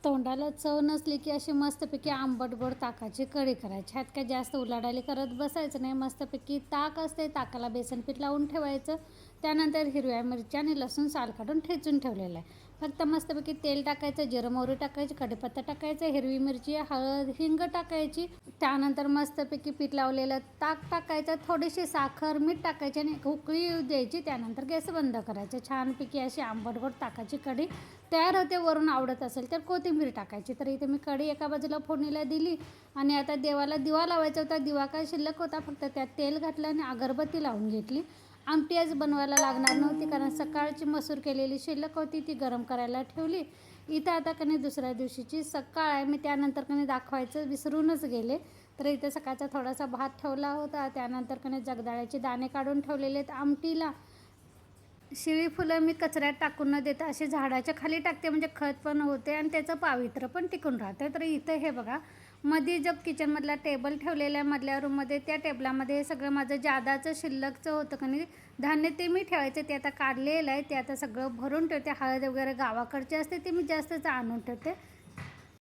तोंडाला चव नसली की अशी मस्तपैकी आंबट गोड ताकाची कढी करायची. ह्यात काय जास्त उलाढाली करत बसायचं नाही. मस्तपैकी ताक असते, ताकाला बेसन पीठ लावून ठेवायचं. त्यानंतर हिरव्या मिरच्या आणि लसूण साल काढून ठेचून ठेवलेलं आहे. फक्त मस्तपैकी तेल टाकायचं, जिरं मोहरी टाकायची, कढीपत्ता टाकायचं, हिरवी मिरची, हळद, हिंग टाकायची. त्यानंतर मस्तपैकी पीठ लावलेलं ताक टाकायचं, थोडीशी साखर, मीठ टाकायचे आणि उकळी येऊ द्यायची. त्यानंतर गॅस बंद करायचे. छानपैकी अशी आंबट गोड ताकाची कढी तयार होते. वरून आवडत असेल तर कोथिंबीर टाकायची. तर इथे मी कढी एका बाजूला फोडणीला दिली आणि आता देवाला दिवा लावायचा होता. दिवा काय शिल्लक होता, फक्त त्यात तेल घातलं आणि अगरबत्ती लावून घेतली. आमटी आज बनवायला लागणार नव्हती कारण सकाळची मसूर केलेली शिल्लक होती, ती गरम करायला ठेवली. इथं आता कणी दुसऱ्या दिवशीची सकाळ आहे. मी त्यानंतर कणी दाखवायचं विसरूनच गेले. तर इथे सकाळचा थोडासा भात ठेवला होता. त्यानंतर कणी जगदाळ्याचे दाणे काढून ठेवलेले आहेत आमटीला. शिळी फुलं मी कचऱ्यात टाकून न देता अशी झाडाच्या खाली टाकते, म्हणजे खत पण होते आणि त्याचं पावित्र्य पण टिकून राहतं. तर इथं हे बघा, मध्ये जो किचनमधला टेबल ठेवलेला आहे मधल्या रूममध्ये, त्या टेबलामध्ये हे सगळं माझं जादाचं शिल्लकचं होतं का नाही धान्य, ते मी ठेवायचं. ते आता काढलेलं आहे. ते आता सगळं भरून ठेवते. हळद वगैरे गावाकडची असते, ते मी जास्तच आणून ठेवते.